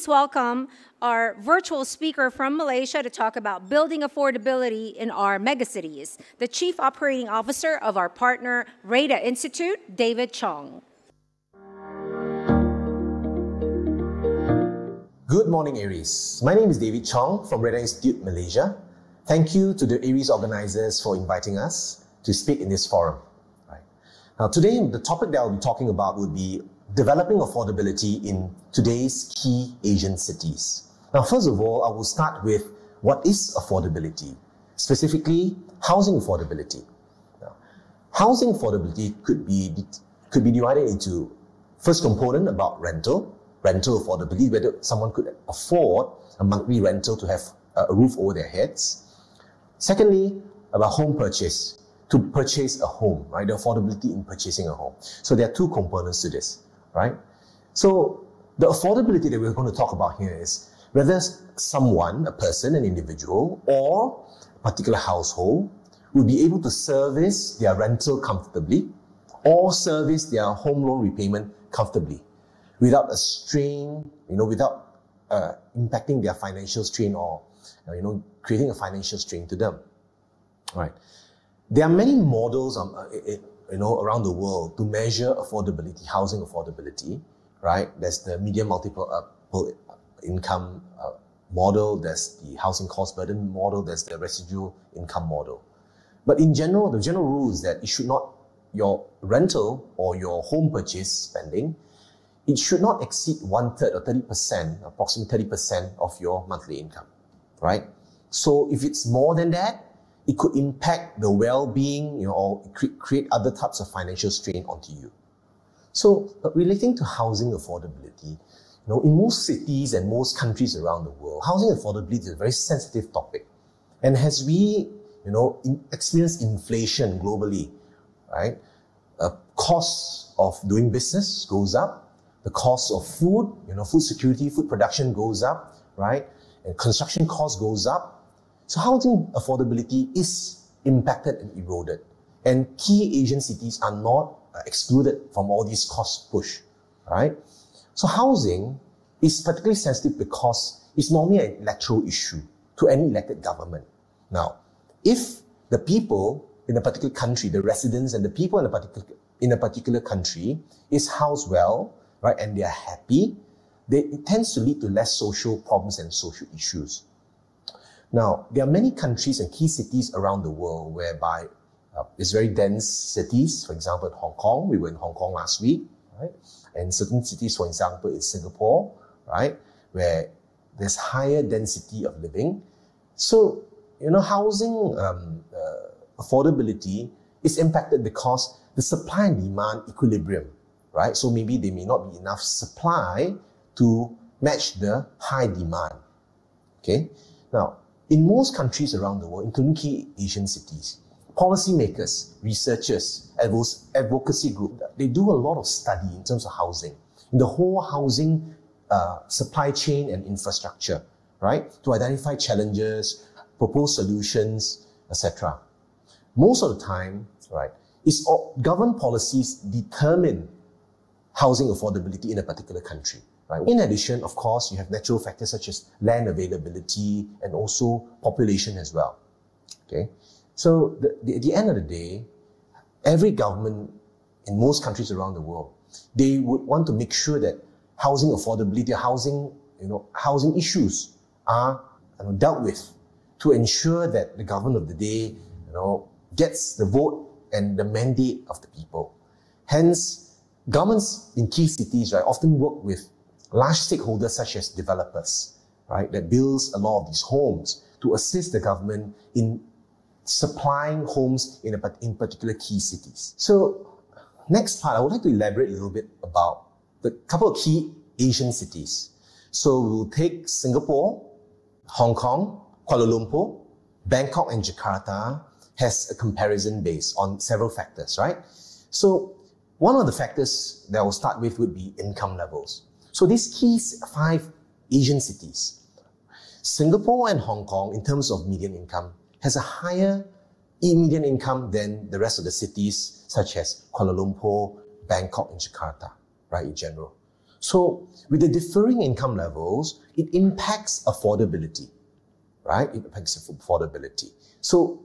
please welcome our virtual speaker from Malaysia to talk about building affordability in our megacities, the Chief Operating Officer of our partner, REHDA Institute, David Chong. Good morning, Aries. My name is David Chong from REHDA Institute, Malaysia. Thank you to the Aries organizers for inviting us to speak in this forum. Now, today, the topic that I'll be talking about would be developing affordability in today's key Asian cities. Now, first of all, I will start with what is affordability, specifically housing affordability. Now, housing affordability could be divided into first component about rental affordability, whether someone could afford a monthly rental to have a roof over their heads. Secondly, about home purchase, to purchase a home, right? The affordability in purchasing a home. So there are two components to this, right? So the affordability that we're going to talk about here is whether someone, a person, an individual, or a particular household will be able to service their rental comfortably or service their home loan repayment comfortably without a strain, without impacting their financial strain or, creating a financial strain to them, right? There are many models, around the world to measure affordability, housing affordability, right? There's the median multiple income model, there's the housing cost burden model, there's the residual income model. But in general, the general rule is that it should not, your rental or your home purchase spending, it should not exceed 1/3 or 30%, approximately 30% of your monthly income, right? So if it's more than that, it could impact the well-being, or create other types of financial strain onto you. So, relating to housing affordability, in most cities and most countries around the world, housing affordability is a very sensitive topic. And as we, experience inflation globally, right? Cost of doing business goes up. The cost of food, food security, food production goes up, right? And construction cost goes up. So housing affordability is impacted and eroded. And key Asian cities are not excluded from all these cost push, right? So housing is particularly sensitive because it's normally an electoral issue to any elected government. Now, if the people in a particular country, the residents and the people in a particular country is housed well, right, and they are happy, it tends to lead to less social problems and social issues. Now, there are many countries and key cities around the world whereby it's very dense cities. For example, in Hong Kong, we were in Hong Kong last week, right? And certain cities, for example, in Singapore, right, where there's higher density of living. So, housing affordability is impacted because the supply and demand equilibrium, right? So maybe there may not be enough supply to match the high demand, okay? Now, in most countries around the world, including key Asian cities, policymakers, researchers, advocacy groups, they do a lot of study in terms of housing, in the whole housing supply chain and infrastructure, right? To identify challenges, propose solutions, etc. Most of the time, right, government policies determine housing affordability in a particular country. Right. In addition, of course, you have natural factors such as land availability and also population as well. Okay, so at the end of the day, every government in most countries around the world, they would want to make sure that housing affordability, housing issues are dealt with to ensure that the government of the day, gets the vote and the mandate of the people. Hence, governments in key cities, right, often work with large stakeholders such as developers, right, that builds a lot of these homes to assist the government in supplying homes in particular key cities. So next part, I would like to elaborate a little bit about the couple of key Asian cities. So we'll take Singapore, Hong Kong, Kuala Lumpur, Bangkok and Jakarta has a comparison based on several factors, right? So one of the factors that I will start with would be income levels. So these key 5 Asian cities, Singapore and Hong Kong, in terms of median income, has a higher median income than the rest of the cities, such as Kuala Lumpur, Bangkok, and Jakarta, right, in general. So with the differing income levels, it impacts affordability, right? It impacts affordability. So,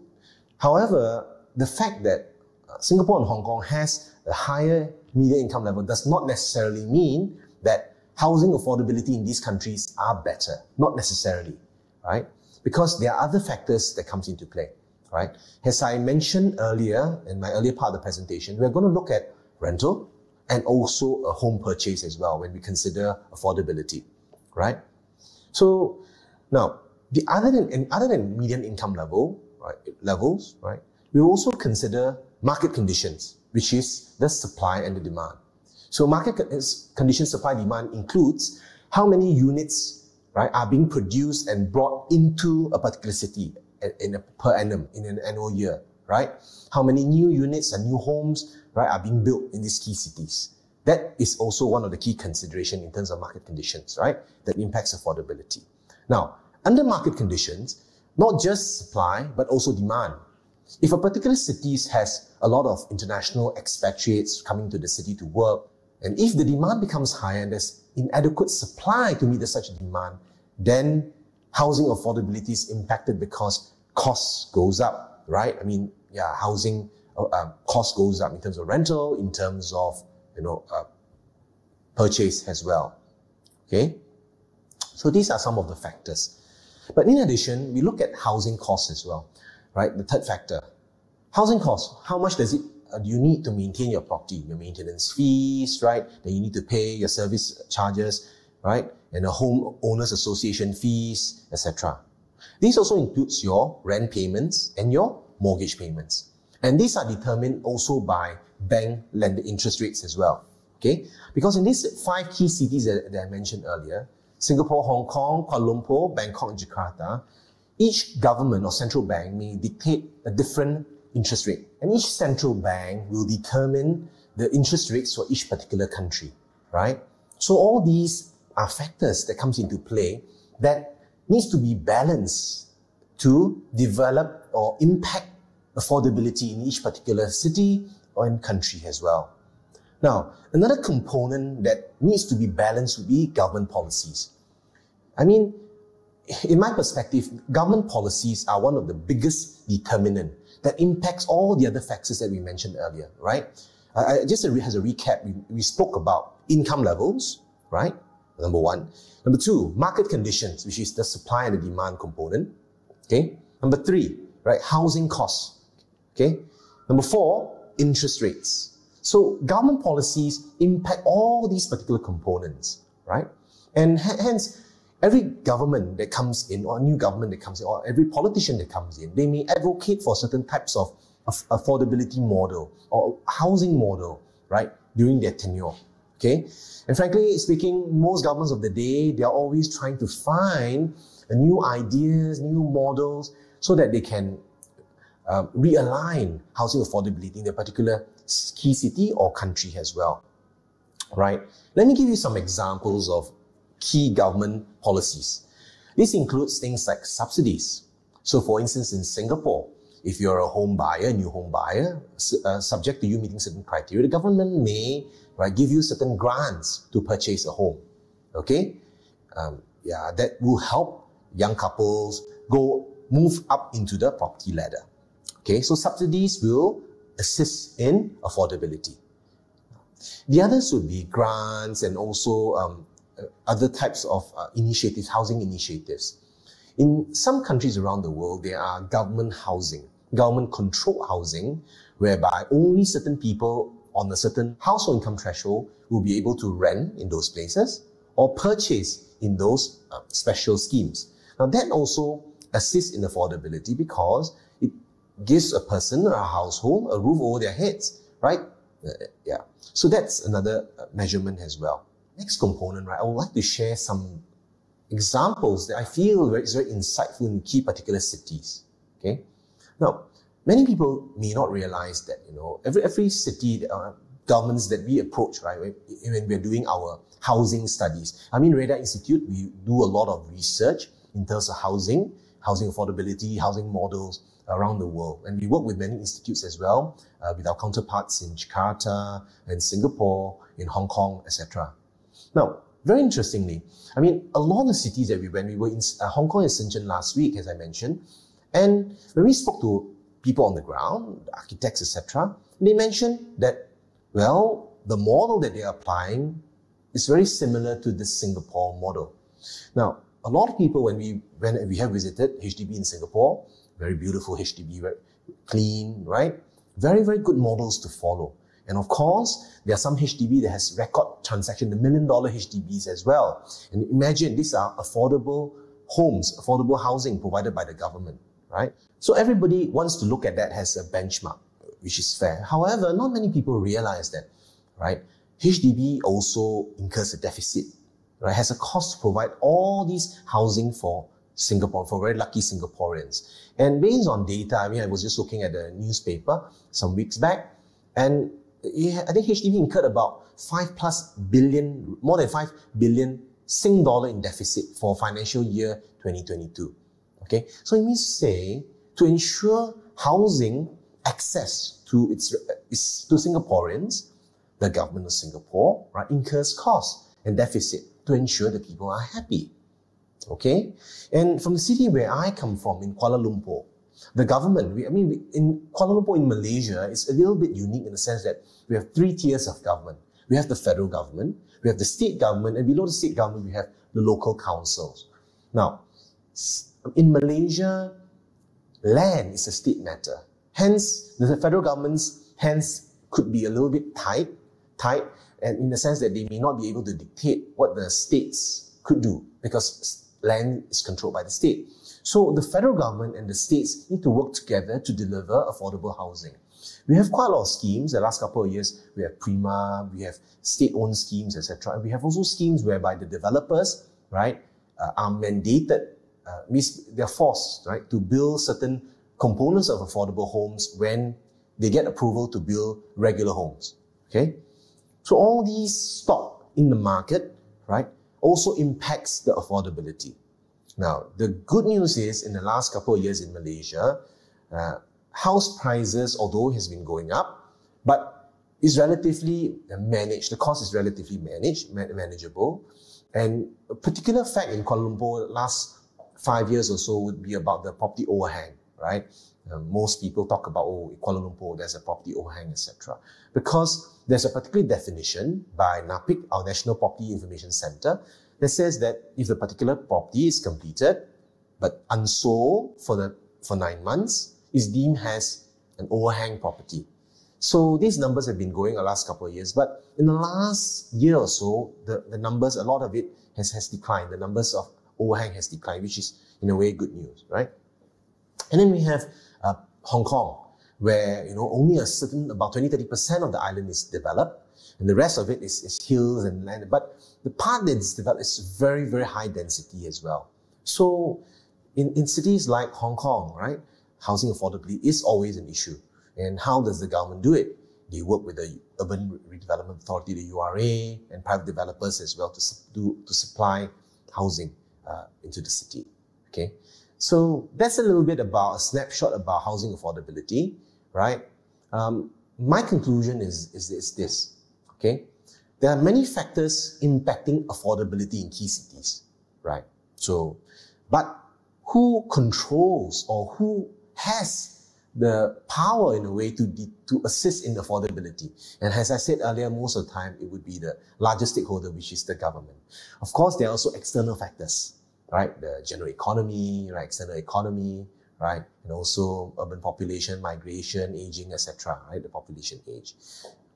however, the fact that Singapore and Hong Kong has a higher median income level does not necessarily mean that housing affordability in these countries are better. Not necessarily, right? Because there are other factors that comes into play, right? As I mentioned earlier, in my earlier part of the presentation, we're going to look at rental and also a home purchase as well when we consider affordability, right? So now, other than median income levels, right? We also consider market conditions, which is the supply and the demand. So market conditions, supply demand includes how many units, right, are being produced and brought into a particular city per annum in an annual year, right? How many new units and new homes, right, are being built in these key cities. That is also one of the key considerations in terms of market conditions, right? That impacts affordability. Now, under market conditions, not just supply, but also demand. If a particular city has a lot of international expatriates coming to the city to work, and if the demand becomes higher and there's inadequate supply to meet such demand, then housing affordability is impacted because costs goes up, right? I mean, yeah, housing cost goes up in terms of rental, in terms of, purchase as well, okay? So these are some of the factors. But in addition, we look at housing costs as well, right? The third factor, housing costs. How much does it you need to maintain your property? Your maintenance fees, right? Then you need to pay your service charges, right? And the home owners association fees, etc. This also includes your rent payments and your mortgage payments. And these are determined also by bank lender interest rates as well, okay? Because in these 5 key cities that I mentioned earlier, Singapore, Hong Kong, Kuala Lumpur, Bangkok, and Jakarta, each government or central bank may dictate a different interest rate. And each central bank will determine the interest rates for each particular country, right? So all these are factors that comes into play that needs to be balanced to develop or impact affordability in each particular city or in country as well. Now, another component that needs to be balanced would be government policies. I mean, in my perspective, government policies are one of the biggest determinant that impacts all the other factors that we mentioned earlier, right? Just as a recap, we spoke about income levels, right? Number 1. Number 2, market conditions, which is the supply and the demand component, okay? Number 3, right, housing costs, okay? Number 4, interest rates. So government policies impact all these particular components, right? And hence, every government that comes in, or new government that comes in, or every politician that comes in, they may advocate for certain types of affordability model or housing model, right, during their tenure, okay? And frankly speaking, most governments of the day, they are always trying to find new ideas, new models, so that they can realign housing affordability in a particular key city or country as well, right? Let me give you some examples of key government policies. This includes things like subsidies. So for instance, in Singapore, if you're a home buyer, a new home buyer, subject to you meeting certain criteria, the government may, right, give you certain grants to purchase a home, okay? That will help young couples move up into the property ladder, okay? So subsidies will assist in affordability. The others would be grants and also other types of initiatives, housing initiatives. In some countries around the world, there are government housing, government-controlled housing, whereby only certain people on a certain household income threshold will be able to rent in those places or purchase in those special schemes. Now that also assists in affordability because it gives a person or a household a roof over their heads, right? So that's another measurement as well. Next component, right? I would like to share some examples that I feel is very insightful in key particular cities. Okay. Now, many people may not realize that every city governments that we approach, right, when we're doing our housing studies. I mean, REHDA Institute, we do a lot of research in terms of housing affordability, housing models around the world, and we work with many institutes as well, with our counterparts in Jakarta and Singapore, in Hong Kong, etc. Now, very interestingly, I mean, a lot of the cities that we went, we were in Hong Kong and Shenzhen last week, as I mentioned, and when we spoke to people on the ground, architects, etc., they mentioned that, well, the model that they're applying is very similar to the Singapore model. Now, a lot of people, when we have visited HDB in Singapore, very beautiful HDB, very clean, right? Very, very good models to follow. And of course, there are some HDB that has record transaction, the $1 million HDBs as well. And imagine these are affordable homes, affordable housing provided by the government, right? So everybody wants to look at that as a benchmark, which is fair. However, not many people realize that, right? HDB also incurs a deficit, right? Has a cost to provide all these housing for Singapore, for very lucky Singaporeans. And based on data, I mean, I was just looking at the newspaper some weeks back, and I think HDB incurred about more than 5 billion Sing dollar in deficit for financial year 2022. Okay, so it means to say, to ensure housing access to to Singaporeans, the government of Singapore, right, incurs costs and deficit to ensure that people are happy. Okay, and from the city where I come from, in Kuala Lumpur, the government, in Kuala Lumpur in Malaysia, it's a little bit unique in the sense that we have 3 tiers of government. We have the federal government, we have the state government, and below the state government, we have the local councils. Now, in Malaysia, land is a state matter. Hence, the federal government's hands could be a little bit tight, and in the sense that they may not be able to dictate what the states could do because land is controlled by the state. So the federal government and the states need to work together to deliver affordable housing. We have quite a lot of schemes. The last couple of years, we have Prima, we have state-owned schemes, etc. And we have also schemes whereby the developers, right, are mandated, means they're forced, right, to build certain components of affordable homes when they get approval to build regular homes. Okay, so all these stock in the market, right, also impacts the affordability. Now, the good news is, in the last couple of years in Malaysia, house prices, although has been going up, but is relatively managed. The cost is relatively manageable. And a particular fact in Kuala Lumpur, last 5 years or so, would be about the property overhang, right? Most people talk about, in Kuala Lumpur, there's a property overhang, etc. Because there's a particular definition by NAPIC, our National Property Information Center, that says that if the particular property is completed but unsold for 9 months, is deemed as an overhang property. So these numbers have been going the last couple of years, but in the last year or so, the numbers, a lot of it has declined. The numbers of overhang has declined, which is in a way good news, right? And then we have Hong Kong, where only about 20-30% of the island is developed, and the rest of it is hills and land. But the part that is developed is very, very high density as well. So in cities like Hong Kong, right, housing affordability is always an issue. And how does the government do it? They work with the Urban Redevelopment Authority, the URA, and private developers as well to supply housing into the city. Okay, so that's a little bit about a snapshot about housing affordability, right? My conclusion is this. Okay, there are many factors impacting affordability in key cities, right? So, but who controls or who has the power in a way to assist in affordability? And as I said earlier, most of the time it would be the largest stakeholder, which is the government. Of course, there are also external factors, right? The general economy, right? External economy, right? And also urban population, migration, aging, etc., right? The population age.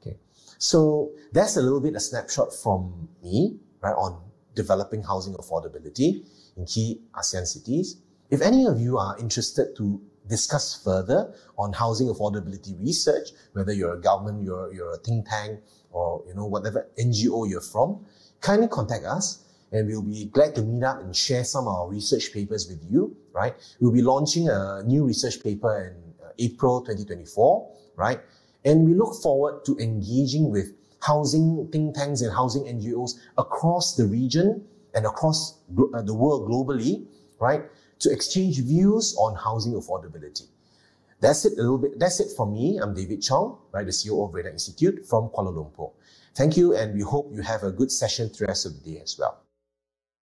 Okay. So that's a little bit a snapshot from me, right, on developing housing affordability in key ASEAN cities. If any of you are interested to discuss further on housing affordability research, whether you're a government, you're a think tank, or whatever NGO you're from, kindly contact us, and we'll be glad to meet up and share some of our research papers with you, right? We'll be launching a new research paper in April 2024, right? And we look forward to engaging with housing think tanks and housing NGOs across the region and across the world globally, right? To exchange views on housing affordability. That's it for me. I'm David Chong, right, the CEO of REHDA Institute from Kuala Lumpur. Thank you, and we hope you have a good session the rest of the day as well.